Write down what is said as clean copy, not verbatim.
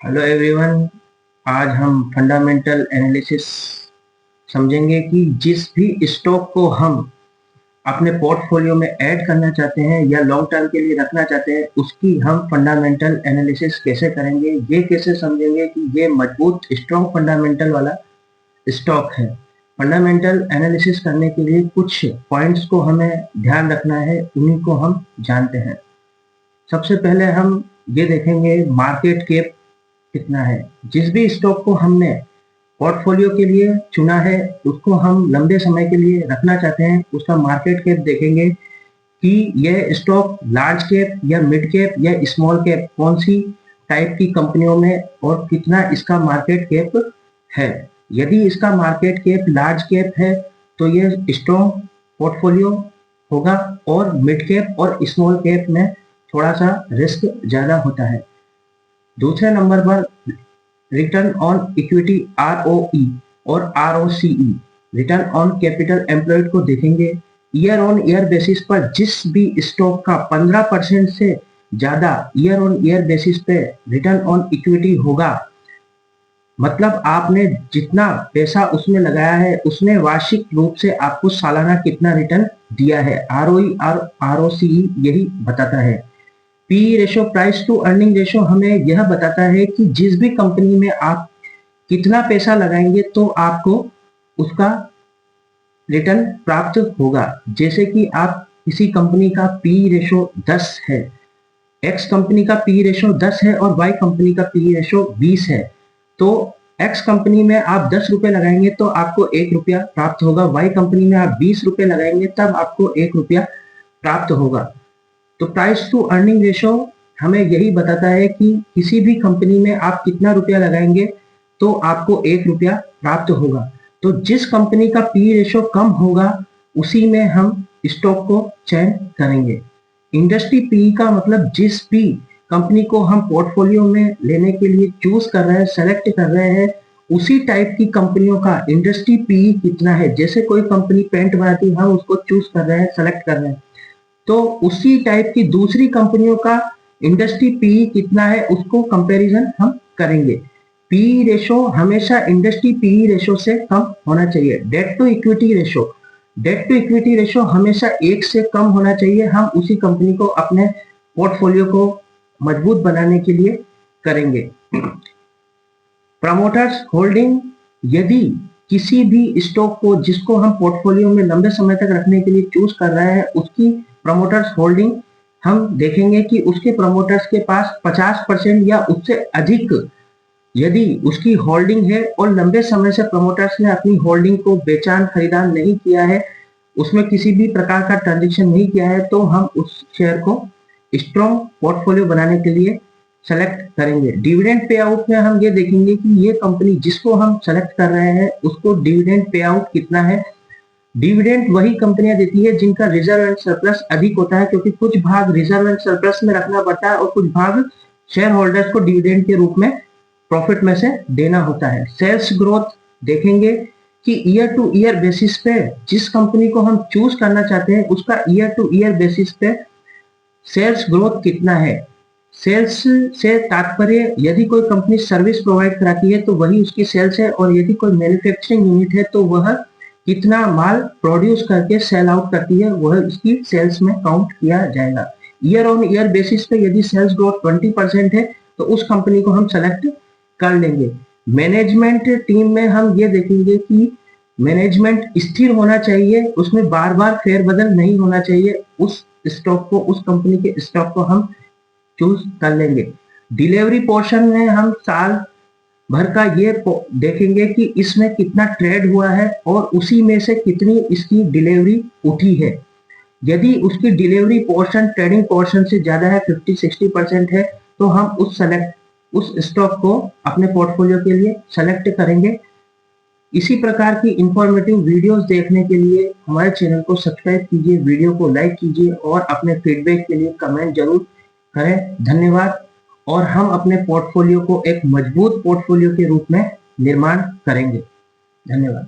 Hello everyone. आज हम fundamental analysis समझेंगे कि जिस भी स्टॉक को हम अपने पोर्टफोलियो में ऐड करना चाहते हैं या लॉन्ग टर्म के लिए रखना चाहते हैं, उसकी हम फंडामेंटल एनालिसिस कैसे करेंगे, ये कैसे समझेंगे कि ये मजबूत स्ट्रॉन्ग फंडामेंटल वाला स्टॉक है। फंडामेंटल एनालिसिस करने के लिए कुछ पॉइंट्स को हमें ध्यान रखना है, उन्हीं को हम जानते हैं। सबसे पहले हम ये देखेंगे मार्केट कैप कितना है। जिस भी स्टॉक को हमने पोर्टफोलियो के लिए चुना है, उसको हम लंबे समय के लिए रखना चाहते हैं, उसका मार्केट कैप देखेंगे कि यह स्टॉक लार्ज कैप या मिड कैप या स्मॉल कैप कौन सी टाइप की कंपनियों में और कितना इसका मार्केट कैप है। यदि इसका मार्केट कैप लार्ज कैप है तो यह स्ट्रॉन्ग पोर्टफोलियो होगा, और मिड कैप और स्मॉल कैप में थोड़ा सा रिस्क ज्यादा होता है। दूसरे नंबर पर रिटर्न ऑन इक्विटी ROE और ROCE, return on capital employed को देखेंगे। ईयर ऑन ईयर बेसिस पर जिस भी स्टॉक का 15% से ज्यादा ईयर ऑन ईयर बेसिस पे रिटर्न ऑन इक्विटी होगा, मतलब आपने जितना पैसा उसमें लगाया है उसने वार्षिक रूप से आपको सालाना कितना रिटर्न दिया है, ROE और ROCE यही बताता है। P ratio, price to earning ratio, हमें यह बताता है कि जिस भी कंपनी में आप कितना पैसा लगाएंगे तो आपको उसका रिटर्न प्राप्त होगा। जैसे कि आप किसी कंपनी का पी रेशो 10 है, एक्स कंपनी का पी रेशो 10 है और वाई कंपनी का पी रेशो 20 है, तो एक्स कंपनी में आप 10 रुपए लगाएंगे तो आपको 1 रुपया प्राप्त होगा, वाई कंपनी में आप 20 रुपए लगाएंगे तब आपको 1 रुपया प्राप्त होगा। तो प्राइस टू अर्निंग रेशो हमें यही बताता है कि किसी भी कंपनी में आप कितना रुपया लगाएंगे तो आपको 1 रुपया प्राप्त होगा। तो जिस कंपनी का पी रेशो कम होगा उसी में हम स्टॉक को चयन करेंगे। इंडस्ट्री पी का मतलब जिस भी कंपनी को हम पोर्टफोलियो में लेने के लिए चूज कर रहे हैं, सेलेक्ट कर रहे हैं, उसी टाइप की कंपनियों का इंडस्ट्री पी कितना है। जैसे कोई कंपनी पेंट बनाती है, हम उसको चूज कर रहे हैं, सेलेक्ट कर रहे हैं, तो उसी टाइप की दूसरी कंपनियों का इंडस्ट्री पी कितना है उसको कंपैरिजन हम करेंगे। पी रेशो हमेशा इंडस्ट्री पी रेशो से कम होना चाहिए। Debt to equity ratio, debt to equity ratio हमेशा 1 से कम होना चाहिए। हम उसी कंपनी को अपने पोर्टफोलियो को मजबूत बनाने के लिए करेंगे। प्रमोटर्स होल्डिंग, यदि किसी भी स्टॉक को जिसको हम पोर्टफोलियो में लंबे समय तक रखने के लिए चूज कर रहे हैं, उसकी प्रमोटर्स होल्डिंग हम देखेंगे कि उसके प्रमोटर्स के पास 50% या उससे अधिक यदि उसकी होल्डिंग है और लंबे समय से प्रमोटर्स ने अपनी होल्डिंग को बेचान खरीदान नहीं किया है, उसमें किसी भी प्रकार का ट्रांजेक्शन नहीं किया है, तो हम उस शेयर को स्ट्रॉन्ग पोर्टफोलियो बनाने के लिए सेलेक्ट करेंगे। डिविडेंड पे आउट में हम ये देखेंगे कि ये कंपनी जिसको हम सेलेक्ट कर रहे हैं उसको डिविडेंड पे आउट कितना है। डिविडेंड वही कंपनियां देती है जिनका रिजर्व एंड सरप्लस अधिक होता है, क्योंकि कुछ भाग रिजर्व एंड सरप्लस में रखना पड़ता है और कुछ भाग शेयर होल्डर्स को डिविडेंड के रूप में प्रॉफिट में से देना होता है। सेल्स ग्रोथ देखेंगे कि ईयर टू ईयर बेसिस पे जिस कंपनी को हम चूज करना चाहते हैं उसका ईयर टू ईयर बेसिस पे सेल्स ग्रोथ कितना है। सेल्स से तात्पर्य यदि कोई कंपनी सर्विस प्रोवाइड कराती है तो वही उसकी सेल्स है, और यदि कोई मैन्युफैक्चरिंग यूनिट है तो वह कितना माल प्रोड्यूस करके सेल आउट करती है वह उसकी सेल्स में काउंट किया जाएगा। ईयर ऑन ईयर बेसिस पे यदि सेल्स ग्रोथ 20% है तो उस कंपनी को हम सेलेक्ट कर लेंगे। मैनेजमेंट टीम में हम ये देखेंगे कि मैनेजमेंट स्थिर होना चाहिए, उसमें बार बार फेरबदल नहीं होना चाहिए। उस स्टॉक को, उस कंपनी के स्टॉक को हम चूज कर लेंगे। डिलीवरी पोर्शन में हम साल भर का ये देखेंगे कि इसमें कितना ट्रेड हुआ है और उसी में से कितनी इसकी डिलीवरी उठी है। यदि उसकी डिलीवरी पोर्शन ट्रेडिंग पोर्शन से ज्यादा है, 50-60% है, तो हम उस स्टॉक को अपने पोर्टफोलियो के लिए सेलेक्ट करेंगे। इसी प्रकार की इंफॉर्मेटिव वीडियोस देखने के लिए हमारे चैनल को सब्सक्राइब कीजिए, वीडियो को लाइक कीजिए और अपने फीडबैक के लिए कमेंट जरूर करें। धन्यवाद। और हम अपने पोर्टफोलियो को एक मजबूत पोर्टफोलियो के रूप में निर्माण करेंगे। धन्यवाद।